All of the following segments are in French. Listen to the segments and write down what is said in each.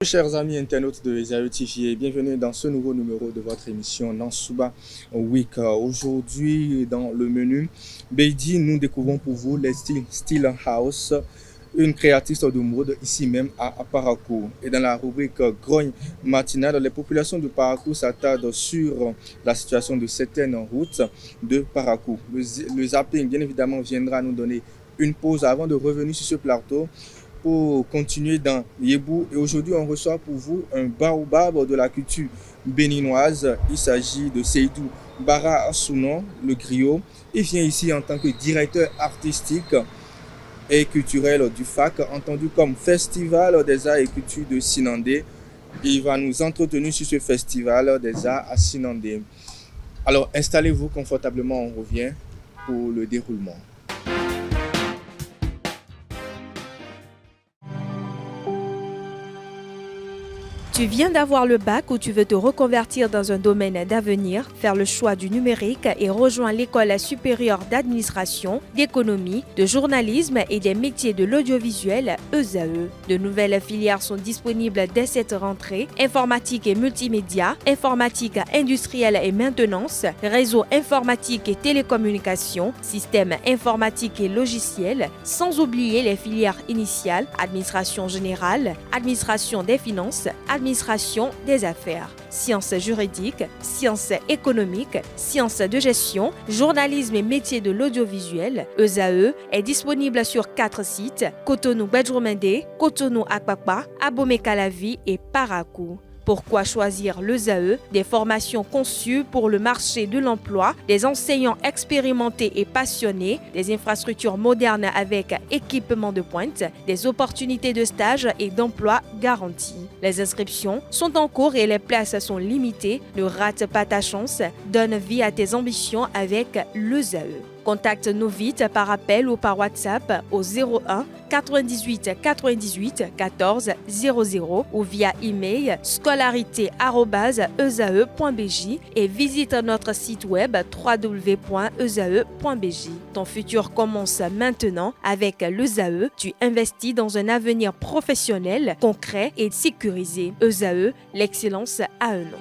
Chers amis internautes de Esaü TV, bienvenue dans ce nouveau numéro de votre émission Nansouba Week. Aujourd'hui, dans le menu Beidi, nous découvrons pour vous les Style House, une créatrice de mode ici même à Parakou. Et dans la rubrique Grogne matinale, les populations de Parakou s'attardent sur la situation de certaines routes de Parakou. Le zapping, bien évidemment, viendra nous donner une pause avant de revenir sur ce plateau pour continuer dans Yébou. Et aujourd'hui, on reçoit pour vous un baobab de la culture béninoise. Il s'agit de Seydou Bara Sounon, le griot. Il vient ici en tant que directeur artistique et culturel du FAC, entendu comme Festival des Arts et Cultures de Sinandé. Il va nous entretenir sur ce Festival des Arts à Sinandé. Alors, installez-vous confortablement, on revient pour le déroulement. Tu viens d'avoir le bac ou tu veux te reconvertir dans un domaine d'avenir, faire le choix du numérique et rejoindre l'école supérieure d'administration, d'économie, de journalisme et des métiers de l'audiovisuel ESAE. De nouvelles filières sont disponibles dès cette rentrée: informatique et multimédia, informatique industrielle et maintenance, réseau informatique et télécommunications, système informatique et logiciel, sans oublier les filières initiales: administration générale, administration des finances, administration des affaires, sciences juridiques, sciences économiques, sciences de gestion, journalisme et métiers de l'audiovisuel. ESAE est disponible sur 4 sites: Cotonou-Bedroumendé, Cotonou-Akpakpa, Abomey-Calavi et Parakou. Pourquoi choisir l'ESAE? Des formations conçues pour le marché de l'emploi, des enseignants expérimentés et passionnés, des infrastructures modernes avec équipement de pointe, des opportunités de stage et d'emploi garanties. Les inscriptions sont en cours et les places sont limitées. Ne rate pas ta chance, donne vie à tes ambitions avec l'ESAE. Contacte-nous vite par appel ou par WhatsApp au 01 98 98 14 00 ou via email scolarité@esae.bj et visite notre site web www.esae.bj. Ton futur commence maintenant avec l'ESAE. Tu investis dans un avenir professionnel, concret et sécurisé. ESAE, l'excellence à un nom.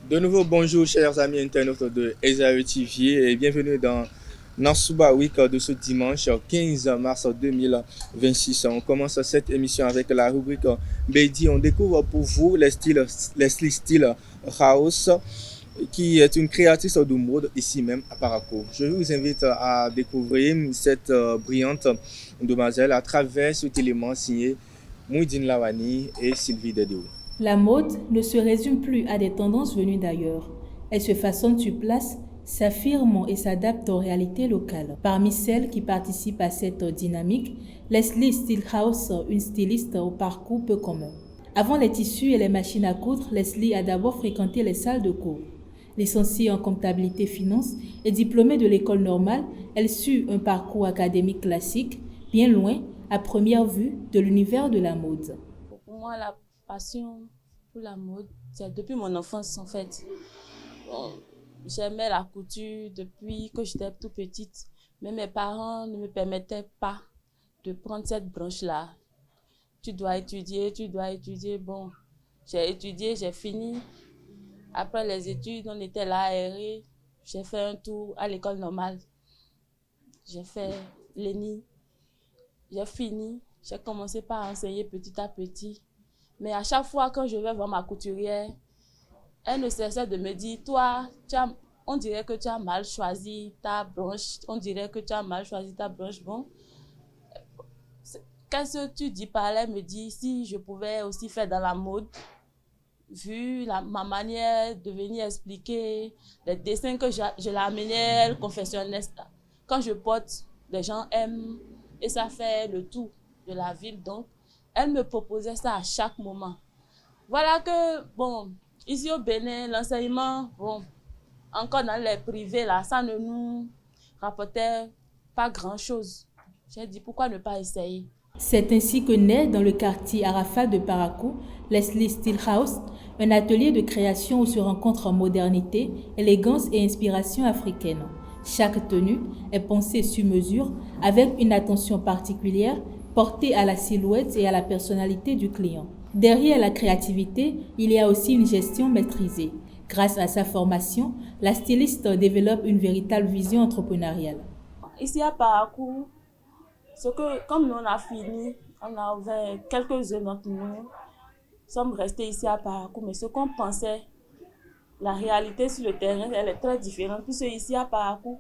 De nouveau, bonjour chers amis internautes de Esaü TV et bienvenue dans Nansouba Week de ce dimanche 15 mars 2026. On commence cette émission avec la rubrique Beidi. On découvre pour vous les Style House, qui est une créatrice de mode ici même à Parakou. Je vous invite à découvrir cette brillante demoiselle à travers cet élément signé Mouidine Lawani et Sylvie Dedeo. La mode ne se résume plus à des tendances venues d'ailleurs. Elle se façonne sur place, s'affirme et s'adapte aux réalités locales. Parmi celles qui participent à cette dynamique, Leslie Stillhouse, une styliste au parcours peu commun. Avant les tissus et les machines à coudre, Leslie a d'abord fréquenté les salles de cours. Licenciée en comptabilité finance et diplômée de l'école normale, elle suit un parcours académique classique, bien loin, à première vue, de l'univers de la mode. Pour moi, la passion pour la mode, c'est depuis mon enfance en fait. Bon, j'aimais la couture depuis que j'étais toute petite, mais mes parents ne me permettaient pas de prendre cette branche-là. Tu dois étudier. Bon, j'ai étudié, j'ai fini. Après les études, on était là aérés. J'ai fait un tour à l'école normale. J'ai fait l'ENI. J'ai fini. J'ai commencé par enseigner petit à petit. Mais à chaque fois quand je vais voir ma couturière, elle ne cessait de me dire: toi, on dirait que tu as mal choisi ta branche. Bon, qu'est-ce que tu dis par là? Elle me dit si je pouvais aussi faire dans la mode, vu ma manière de venir expliquer les dessins que je l'amenais, elle confessionnait. Quand je porte, les gens aiment et ça fait le tour de la ville. Donc, elle me proposait ça à chaque moment. Voilà que, bon, ici au Bénin, l'enseignement, bon, encore dans les privés, là, ça ne nous rapportait pas grand-chose. J'ai dit, pourquoi ne pas essayer? C'est ainsi que naît dans le quartier Arafat de Parakou, Leslie Stillhouse, un atelier de création où se rencontrent modernité, élégance et inspiration africaine. Chaque tenue est pensée sur mesure avec une attention particulière portée à la silhouette et à la personnalité du client. Derrière la créativité, il y a aussi une gestion maîtrisée. Grâce à sa formation, la styliste développe une véritable vision entrepreneuriale. Ici à Parakou, comme nous on a fini, on a ouvert quelques-uns d'entre nous, sommes restés ici à Parakou, mais ce qu'on pensait, la réalité sur le terrain, elle est très différente. Puisque ici à Parakou,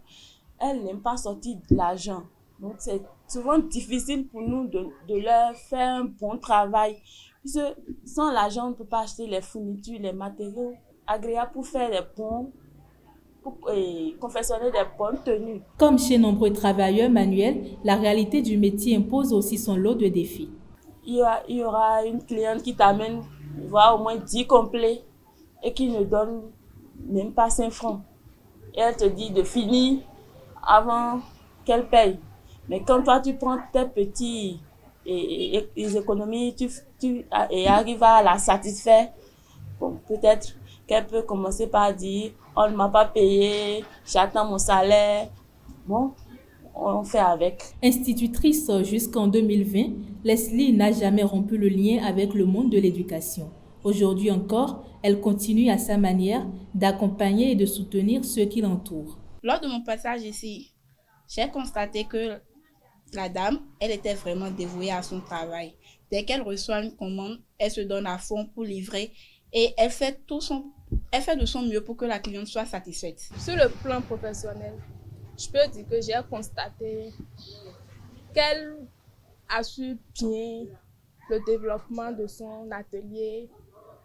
elle n'aime pas sortir de l'argent. Donc c'est souvent difficile pour nous de leur faire un bon travail. Puisque sans l'argent, on ne peut pas acheter les fournitures, les matériaux agréables pour faire les bons, pour confectionner des bonnes tenues. Comme chez nombreux travailleurs manuels, la réalité du métier impose aussi son lot de défis. Il y aura une cliente qui t'amène voir au moins 10 complets et qui ne donne même pas 5 francs. Et elle te dit de finir avant qu'elle paye. Mais quand toi tu prends tes petits et les économies, et arrives à la satisfaire, bon, peut-être qu'elle peut commencer par dire on ne m'a pas payé, j'attends mon salaire. Bon, on fait avec. Institutrice jusqu'en 2020, Leslie n'a jamais rompu le lien avec le monde de l'éducation. Aujourd'hui encore, elle continue à sa manière d'accompagner et de soutenir ceux qui l'entourent. Lors de mon passage ici, j'ai constaté que la dame, elle était vraiment dévouée à son travail. Dès qu'elle reçoit une commande, elle se donne à fond pour livrer et elle fait de son mieux pour que la cliente soit satisfaite. Sur le plan professionnel, je peux dire que j'ai constaté qu'elle assure bien le développement de son atelier,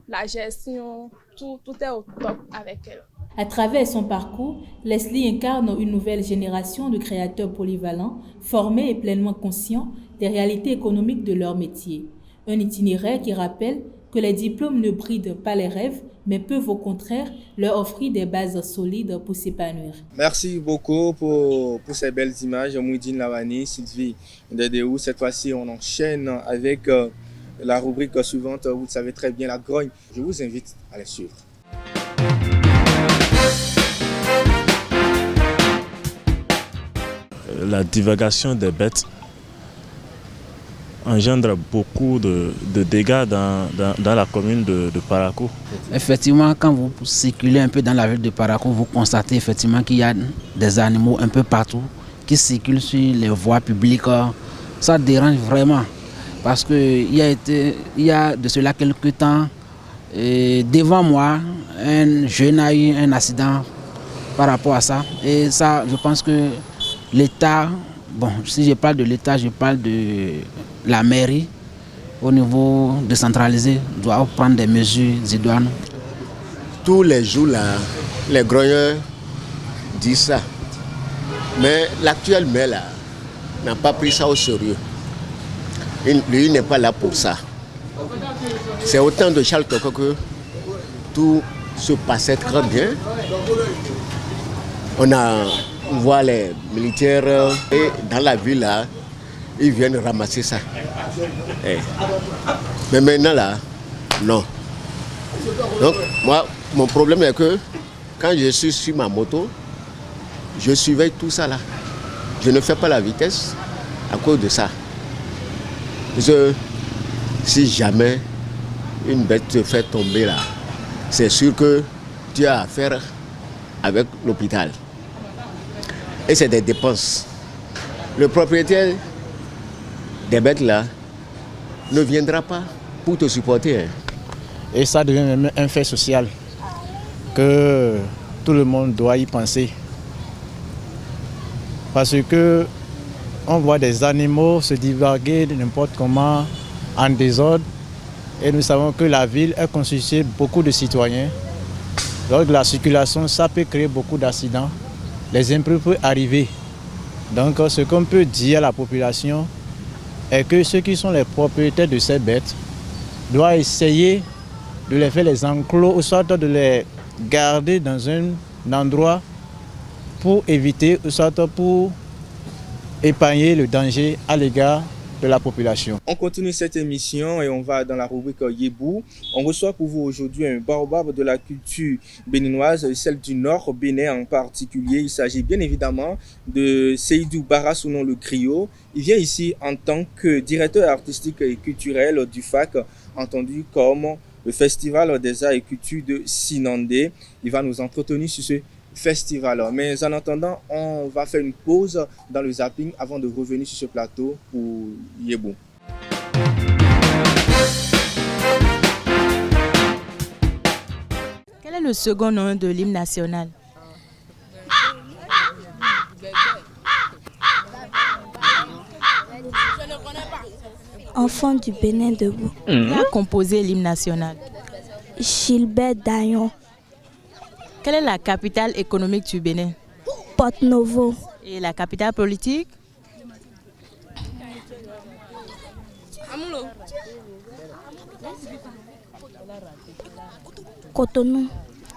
la gestion, tout est au top avec elle. À travers son parcours, Leslie incarne une nouvelle génération de créateurs polyvalents, formés et pleinement conscients des réalités économiques de leur métier. Un itinéraire qui rappelle que les diplômes ne brident pas les rêves, mais peuvent au contraire leur offrir des bases solides pour s'épanouir. Merci beaucoup pour ces belles images. Mouidine Lavani, Sylvie Dedéou. Cette fois-ci, on enchaîne avec la rubrique suivante. Vous le savez très bien, la grogne. Je vous invite à la suivre. La divagation des bêtes engendre beaucoup de dégâts dans la commune de Parakou. Effectivement, quand vous circulez un peu dans la ville de Parakou, vous constatez effectivement qu'il y a des animaux un peu partout qui circulent sur les voies publiques. Ça dérange vraiment parce qu'il y a de cela quelques temps, devant moi, un jeune a eu un accident par rapport à ça. Et ça, je pense que l'État, bon, si je parle de l'État, je parle de la mairie au niveau décentralisé, doit prendre des mesures idoines. Tous les jours, là, les grogneurs disent ça. Mais l'actuel maire là, n'a pas pris ça au sérieux. Lui n'est pas là pour ça. C'est au temps de Charles Toko que tout se passait très bien. On voit les militaires et dans la ville là, ils viennent ramasser ça. Mais maintenant là, non. Donc moi, mon problème est que quand je suis sur ma moto, je surveille tout ça là. Je ne fais pas la vitesse à cause de ça. Parce que si jamais une bête te fait tomber là, c'est sûr que tu as affaire avec l'hôpital. Et c'est des dépenses. Le propriétaire des bêtes là ne viendra pas pour te supporter. Et ça devient même un fait social que tout le monde doit y penser. Parce que on voit des animaux se divaguer de n'importe comment en désordre. Et nous savons que la ville est constituée de beaucoup de citoyens. Lors de la circulation, ça peut créer beaucoup d'accidents. Les imprévus peuvent arriver. Donc ce qu'on peut dire à la population est que ceux qui sont les propriétaires de ces bêtes doivent essayer de les faire les enclos ou soit de les garder dans un endroit pour éviter ou soit pour épargner le danger à l'égard de la population. On continue cette émission et on va dans la rubrique Yébou. On reçoit pour vous aujourd'hui un baobab de la culture béninoise, celle du Nord, Bénin en particulier. Il s'agit bien évidemment de Seydou Barasounon le griot. Il vient ici en tant que directeur artistique et culturel du FAC, entendu comme le Festival des Arts et Cultures de Sinandé. Il va nous entretenir sur ce festival. Mais en attendant, on va faire une pause dans le zapping avant de revenir sur ce plateau pour Yébou. Quel est le second nom de l'hymne national? Enfant du Bénin debout. Qui a composé l'hymne national? Gilbert Dayon. Quelle est la capitale économique du Bénin? Porto-Novo. Et la capitale politique? Cotonou.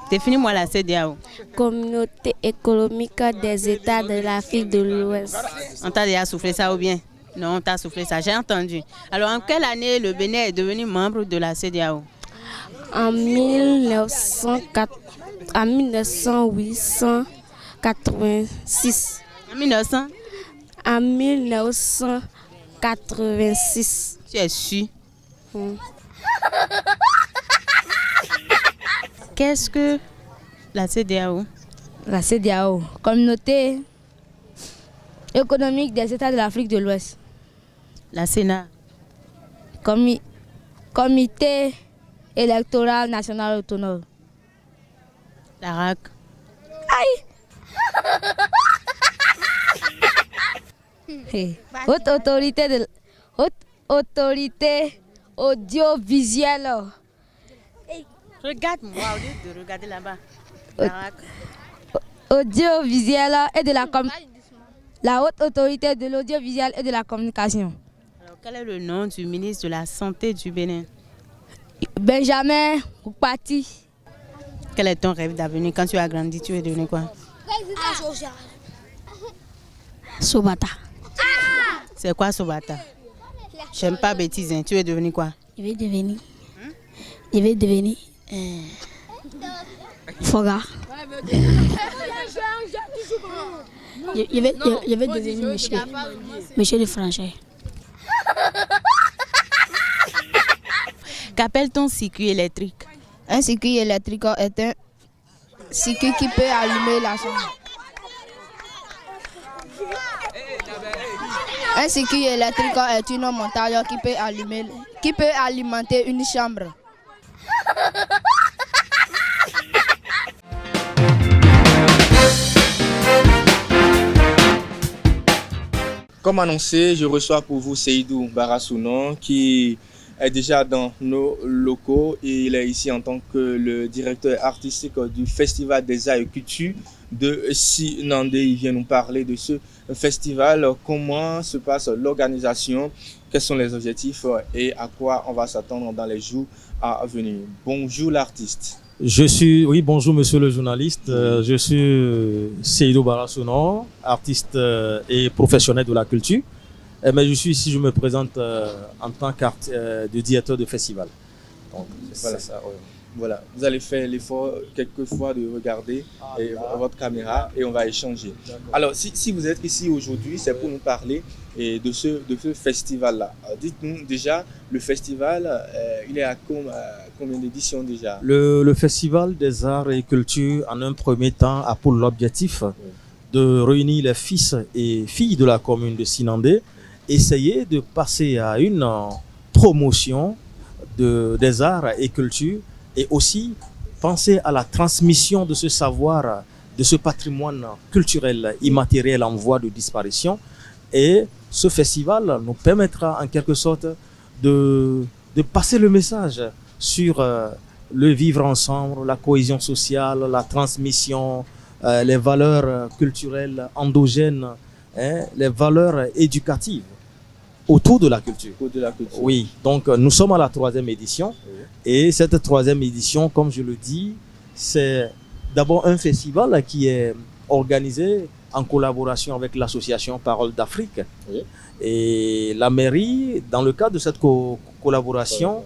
Définis-moi la CEDEAO. Communauté économique des États de l'Afrique de l'Ouest. On t'a déjà soufflé ça ou bien? Non, on t'a soufflé ça, j'ai entendu. Alors, en quelle année le Bénin est devenu membre de la CEDEAO? En 1986. En 1900? En 1986. Tu es sûr? Qu'est-ce que la CEDEAO? La CEDEAO, Communauté économique des États de l'Afrique de l'Ouest. La Sénat? Comité électoral national autonome. La RAC? Aïe! Haute autorité audiovisuelle. Regarde-moi au lieu de regarder là-bas. La RAC? Audiovisuelle et de la haute autorité de l'audiovisuel et de la communication. Alors, quel est le nom du ministre de la Santé du Bénin? Benjamin Oupati. Quel est ton rêve d'avenir? Quand tu as grandi, tu es devenu quoi? Sobata. C'est quoi Sobata? J'aime pas bêtises, hein. Tu es devenu quoi? Je vais devenir Foga. Je vais devenir monsieur de Franchet. Qu'appelle-t-on circuit électrique? Un circuit électrique est un circuit qui peut allumer la chambre. Un circuit électrique est une montagne qui peut alimenter une chambre. Comme annoncé, je reçois pour vous Seydou Barasounon qui est déjà dans nos locaux et il est ici en tant que le directeur artistique du Festival des Arts et Cultures de Sinandé. Il vient nous parler de ce festival, comment se passe l'organisation, quels sont les objectifs et à quoi on va s'attendre dans les jours à venir. Bonjour l'artiste. Oui, bonjour monsieur le journaliste. Je suis Seydou Barasounon, artiste et professionnel de la culture. Mais je suis ici, je me présente en tant que directeur de festival. Donc, voilà, ça, ouais. Voilà, vous allez faire l'effort quelquefois de regarder votre caméra et on va échanger. Alors, si vous êtes ici aujourd'hui, c'est pour nous parler de ce festival-là. Dites-nous déjà, le festival, il est à combien d'éditions déjà? Le Festival des Arts et Cultures, en un premier temps, a pour l'objectif de réunir les fils et filles de la commune de Sinandé, essayer de passer à une promotion des arts et cultures et aussi penser à la transmission de ce savoir, de ce patrimoine culturel immatériel en voie de disparition. Et ce festival nous permettra en quelque sorte de passer le message sur le vivre ensemble, la cohésion sociale, la transmission, les valeurs culturelles endogènes, les valeurs éducatives autour de la culture. Oui, donc nous sommes à la 3e édition. Oui. Et cette 3e édition, comme je le dis, c'est d'abord un festival qui est organisé en collaboration avec l'association Parole d'Afrique. Oui. Et la mairie, dans le cadre de cette collaboration,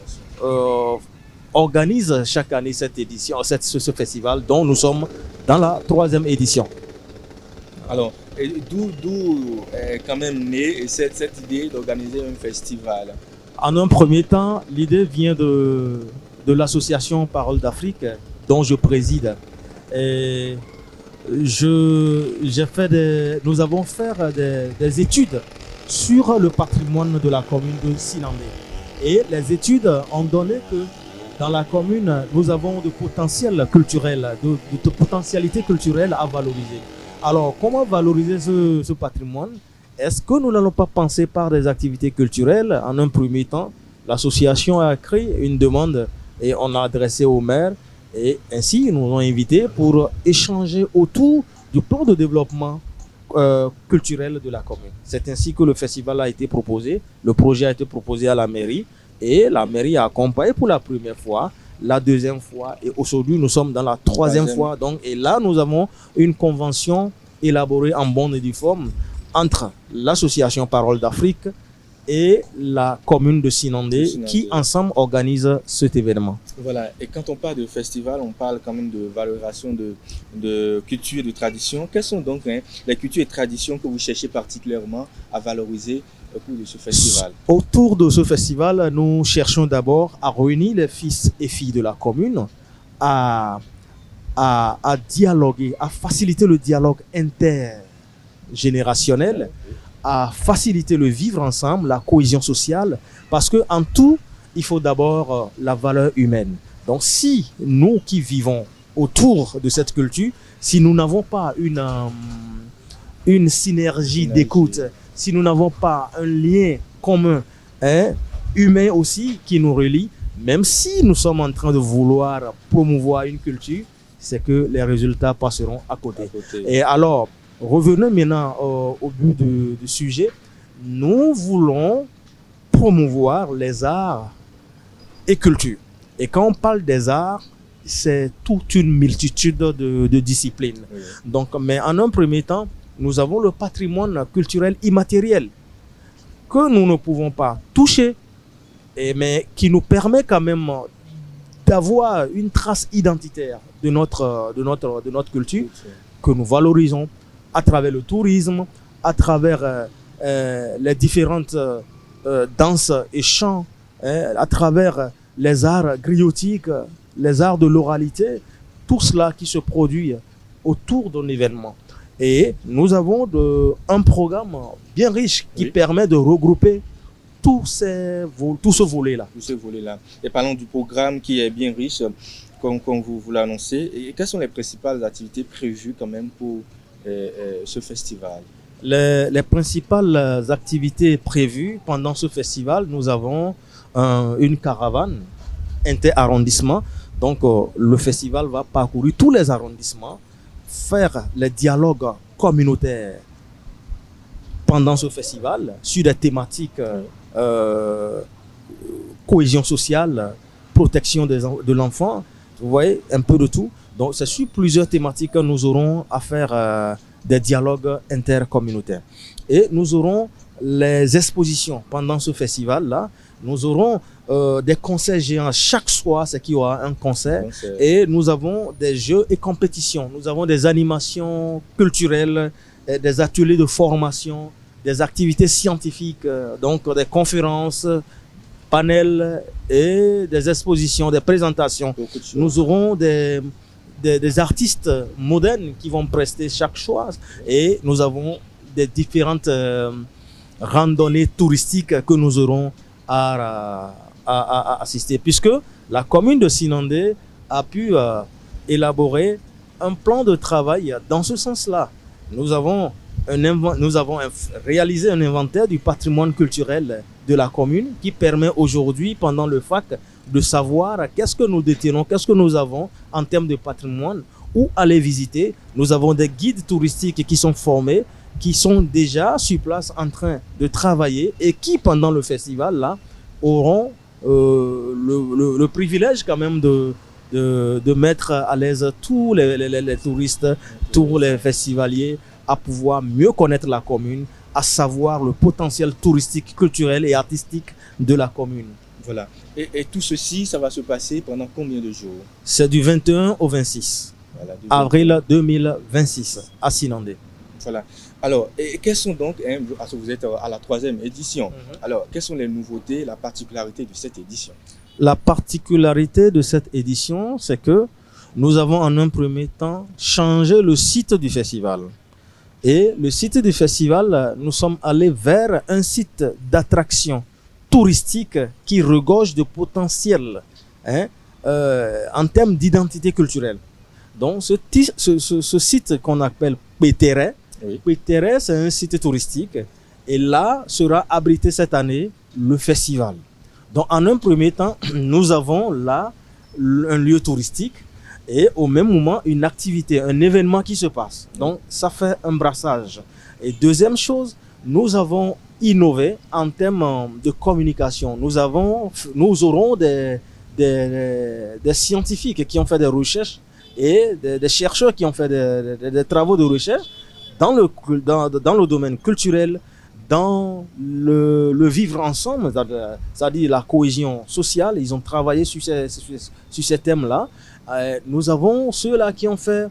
organise chaque année cette édition, ce festival dont nous sommes dans la 3e édition. Alors, d'où est quand même née cette idée d'organiser un festival? En un premier temps, l'idée vient de l'association Parole d'Afrique dont je préside. Et nous avons fait des études sur le patrimoine de la commune de Sinandé. Et les études ont donné que dans la commune, nous avons de potentiel culturel, de potentialité culturelle à valoriser. Alors, comment valoriser ce patrimoine? Est-ce que nous n'allons pas penser par des activités culturelles? En un premier temps, l'association a créé une demande et on a adressé au maire. Et ainsi, ils nous ont invités pour échanger autour du plan de développement culturel de la commune. C'est ainsi que le festival a été proposé. Le projet a été proposé à la mairie et la mairie a accompagné pour la première fois, la deuxième fois et aujourd'hui nous sommes dans la 3e fois. Donc, et là, nous avons une convention élaborée en bonne et due forme entre l'association Parole d'Afrique et la commune de Sinandé qui ensemble organisent cet événement. Voilà, et quand on parle de festival, on parle quand même de valorisation de culture et de tradition. Quelles sont donc les cultures et traditions que vous cherchez particulièrement à valoriser au cours de ce festival? Autour de ce festival, nous cherchons d'abord à réunir les fils et filles de la commune, à dialoguer, à faciliter le dialogue intergénérationnel, à faciliter le vivre ensemble, la cohésion sociale, parce que en tout, il faut d'abord la valeur humaine. Donc si nous qui vivons autour de cette culture, si nous n'avons pas une synergie d'écoute, si nous n'avons pas un lien commun, humain aussi, qui nous relie, même si nous sommes en train de vouloir promouvoir une culture, c'est que les résultats passeront à côté. Et alors, revenons maintenant au but du sujet. Nous voulons promouvoir les arts et culture. Et quand on parle des arts, c'est toute une multitude de disciplines. Oui. Donc, mais en un premier temps, nous avons le patrimoine culturel immatériel que nous ne pouvons pas toucher, mais qui nous permet quand même d'avoir une trace identitaire de notre culture que nous valorisons à travers le tourisme, à travers les différentes danses et chants, à travers les arts griotiques, les arts de l'oralité, tout cela qui se produit autour d'un événement. Et nous avons un programme bien riche qui permet de regrouper tout ce volet-là. Tout ce volet-là. Et parlons du programme qui est bien riche, comme vous l'annoncez. Et quelles sont les principales activités prévues quand même pour ce festival? Les principales activités prévues pendant ce festival, nous avons une caravane inter-arrondissement. Donc, le festival va parcourir tous les arrondissements, faire les dialogues communautaires pendant ce festival sur des thématiques cohésion sociale, protection de l'enfant, vous voyez, un peu de tout. Donc, c'est sur plusieurs thématiques que nous aurons à faire des dialogues intercommunautaires. Et nous aurons les expositions pendant ce festival-là. Nous aurons des concerts géants. Chaque soir, c'est qu'il y aura un concert. Et nous avons des jeux et compétitions. Nous avons des animations culturelles, des ateliers de formation, des activités scientifiques, donc des conférences, panels et des expositions, des présentations. Nous aurons des artistes modernes qui vont prester chaque soir. Et nous avons des différentes randonnées touristiques que nous aurons à assister, puisque la commune de Sinandé a pu élaborer un plan de travail dans ce sens-là. Nous avons réalisé un inventaire du patrimoine culturel de la commune qui permet aujourd'hui, pendant le FAC, de savoir qu'est-ce que nous détenons, qu'est-ce que nous avons en termes de patrimoine, où aller visiter. Nous avons des guides touristiques qui sont formés, qui sont déjà sur place en train de travailler et qui, pendant le festival, là, auront le privilège quand même de mettre à l'aise tous les touristes, tous les festivaliers, à pouvoir mieux connaître la commune, à savoir le potentiel touristique, culturel et artistique de la commune. Voilà. Et tout ceci, ça va se passer pendant combien de jours? C'est du 21 au 26 avril 2026 à Sinandé. Voilà. Alors, et quelles sont donc, parce que vous êtes à la 3e édition, alors quelles sont les nouveautés, la particularité de cette édition? La particularité de cette édition, c'est que nous avons en un premier temps changé le site du festival. Et le site du festival, nous sommes allés vers un site d'attraction touristique qui regorge de potentiel en termes d'identité culturelle. Donc ce site qu'on appelle Pétéré, Pétéré, c'est un site touristique et là sera abrité cette année le festival. Donc en un premier temps, nous avons là un lieu touristique et au même moment une activité, un événement qui se passe. Donc ça fait un brassage. Et deuxième chose, nous avons innové en termes de communication. Nous aurons des scientifiques qui ont fait des recherches et des chercheurs qui ont fait des travaux de recherche dans le domaine culturel, dans le vivre ensemble, c'est-à-dire la cohésion sociale. Ils ont travaillé sur ces thèmes-là. Nous avons ceux-là qui ont fait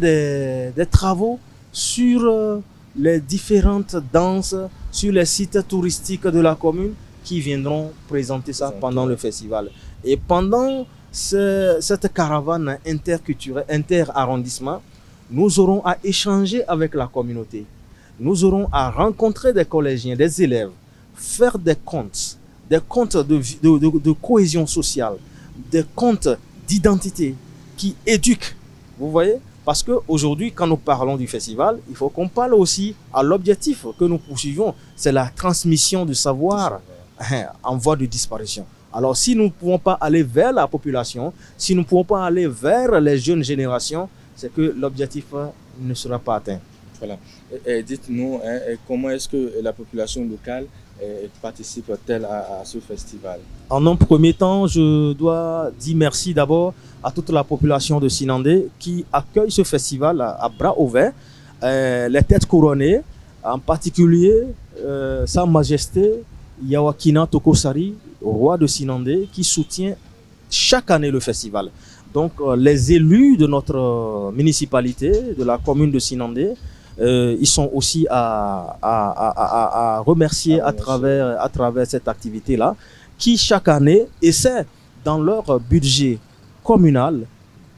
des travaux sur les différentes danses, sur les sites touristiques de la commune qui viendront présenter ça pendant le festival. Et pendant cette caravane interculturelle, inter-arrondissement, nous aurons à échanger avec la communauté. Nous aurons à rencontrer des collégiens, des élèves, faire des contes de cohésion sociale, des contes d'identité qui éduquent. Vous voyez? Parce qu'aujourd'hui, quand nous parlons du festival, il faut qu'on parle aussi à l'objectif que nous poursuivons. C'est la transmission du savoir en voie de disparition. Alors, si nous ne pouvons pas aller vers la population, si nous ne pouvons pas aller vers les jeunes générations, c'est que l'objectif ne sera pas atteint. Voilà. Dites-nous, comment est-ce que la population locale participe-t-elle à ce festival? En un premier temps, je dois dire merci d'abord à toute la population de Sinandé qui accueille ce festival à bras ouverts, les têtes couronnées, en particulier Sa Majesté Yawakina Tokosari, roi de Sinandé, qui soutient chaque année le festival. Donc les élus de notre municipalité, de la commune de Sinandé, ils sont aussi à remercier à travers cette activité-là, qui chaque année essaie dans leur budget communal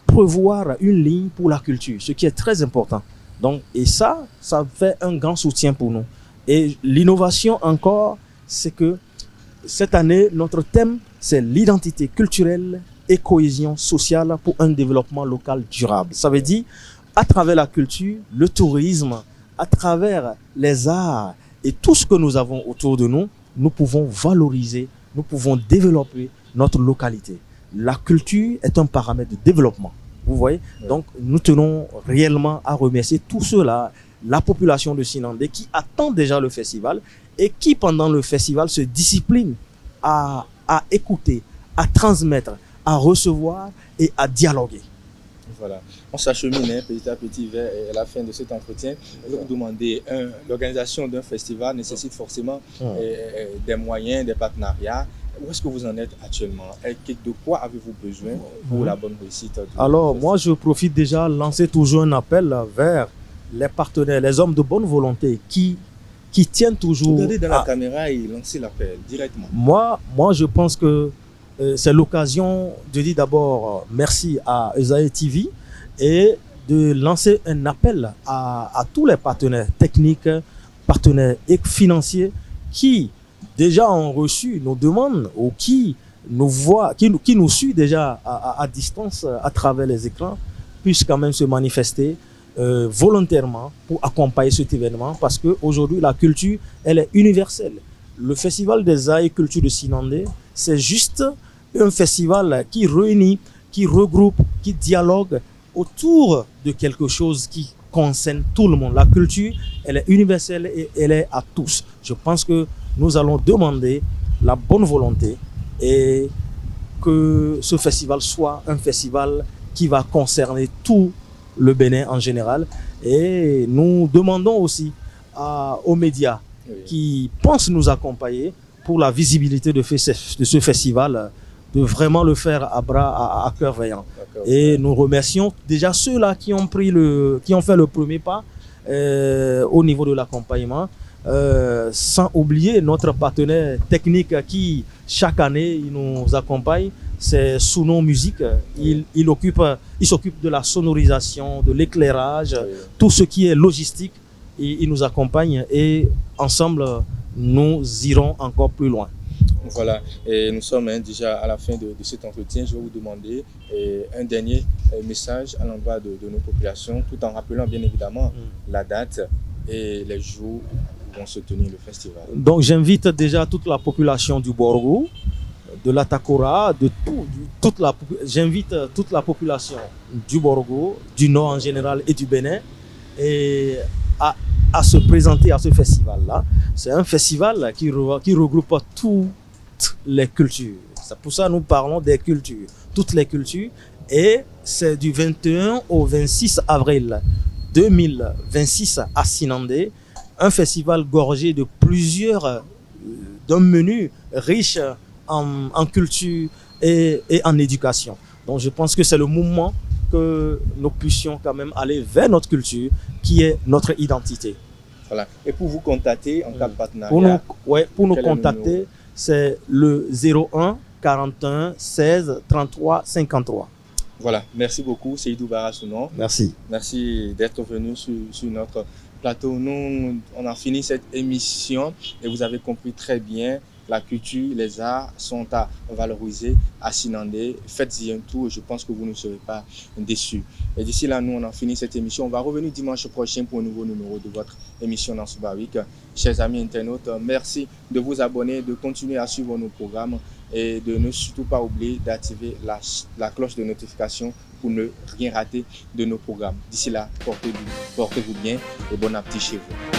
prévoir une ligne pour la culture, ce qui est très important. Donc, et ça fait un grand soutien pour nous. Et l'innovation encore, c'est que cette année, notre thème, c'est l'identité culturelle et cohésion sociale pour un développement local durable. Ça veut dire, à travers la culture, le tourisme, à travers les arts et tout ce que nous avons autour de nous, nous pouvons valoriser, nous pouvons développer notre localité. La culture est un paramètre de développement. Vous voyez? Donc, nous tenons réellement à remercier tous ceux-là, la population de Sinandé qui attend déjà le festival et qui, pendant le festival, se discipline à écouter, à transmettre, à recevoir et à dialoguer. Voilà, on s'achemine petit à petit vers la fin de cet entretien. Je vais vous demander, l'organisation d'un festival nécessite forcément des moyens, des partenariats. Où est-ce que vous en êtes actuellement? De quoi avez-vous besoin pour la bonne réussite? Alors, moi, je profite déjà de lancer toujours un appel vers les partenaires, les hommes de bonne volonté qui tiennent toujours... Regardez dans la caméra et lancez l'appel directement. Moi, je pense que c'est l'occasion de dire d'abord merci à Esaïe TV et de lancer un appel à tous les partenaires techniques, partenaires financiers qui déjà ont reçu nos demandes ou qui nous voient, qui nous suivent déjà à distance à travers les écrans, puissent quand même se manifester volontairement pour accompagner cet événement, parce qu'aujourd'hui la culture, elle est universelle. Le Festival des Arts et Culture de Sinandé, c'est juste un festival qui réunit, qui regroupe, qui dialogue autour de quelque chose qui concerne tout le monde. La culture, elle est universelle et elle est à tous. Je pense que nous allons demander la bonne volonté et que ce festival soit un festival qui va concerner tout le Bénin en général. Et nous demandons aussi aux médias qui pensent nous accompagner pour la visibilité de ce festival, de vraiment le faire à cœur vaillant. Et nous remercions déjà ceux-là qui ont fait le premier pas au niveau de l'accompagnement, sans oublier notre partenaire technique qui chaque année il nous accompagne, c'est Suno Musique. Il s'occupe de la sonorisation, de l'éclairage, tout ce qui est logistique, et il nous accompagne, et ensemble nous irons encore plus loin. Voilà, et nous sommes déjà à la fin de cet entretien. Je vais vous demander un dernier message à l'endroit de nos populations, tout en rappelant bien évidemment la date et les jours où vont se tenir le festival. Donc j'invite déjà toute la population du Borgo, de l'Atakora, j'invite toute la population du Borgo, du Nord en général et du Bénin, et à se présenter à ce festival-là. C'est un festival qui regroupe toutes les cultures. C'est pour ça que nous parlons des cultures, toutes les cultures. Et c'est du 21 au 26 avril 2026 à Sinandé, un festival gorgé de d'un menu riche en culture et en éducation. Donc je pense que c'est le moment que nous puissions quand même aller vers notre culture, qui est notre identité. Voilà. Et pour vous contacter en cas de partenariat, pour nous contacter, c'est le 01 41 16 33 53. Voilà, merci beaucoup Seydou Barasounon. Merci. Merci d'être venu sur notre plateau. Nous, on a fini cette émission et vous avez compris très bien, la culture, les arts sont à valoriser à Sinandé. Faites-y un tour, je pense que vous ne serez pas déçus. Et d'ici là, nous, on a fini cette émission. On va revenir dimanche prochain pour un nouveau numéro de votre émission dans Souba Week. Chers amis internautes, merci de vous abonner, de continuer à suivre nos programmes et de ne surtout pas oublier d'activer la cloche de notification pour ne rien rater de nos programmes. D'ici là, portez-vous bien et bon appétit chez vous.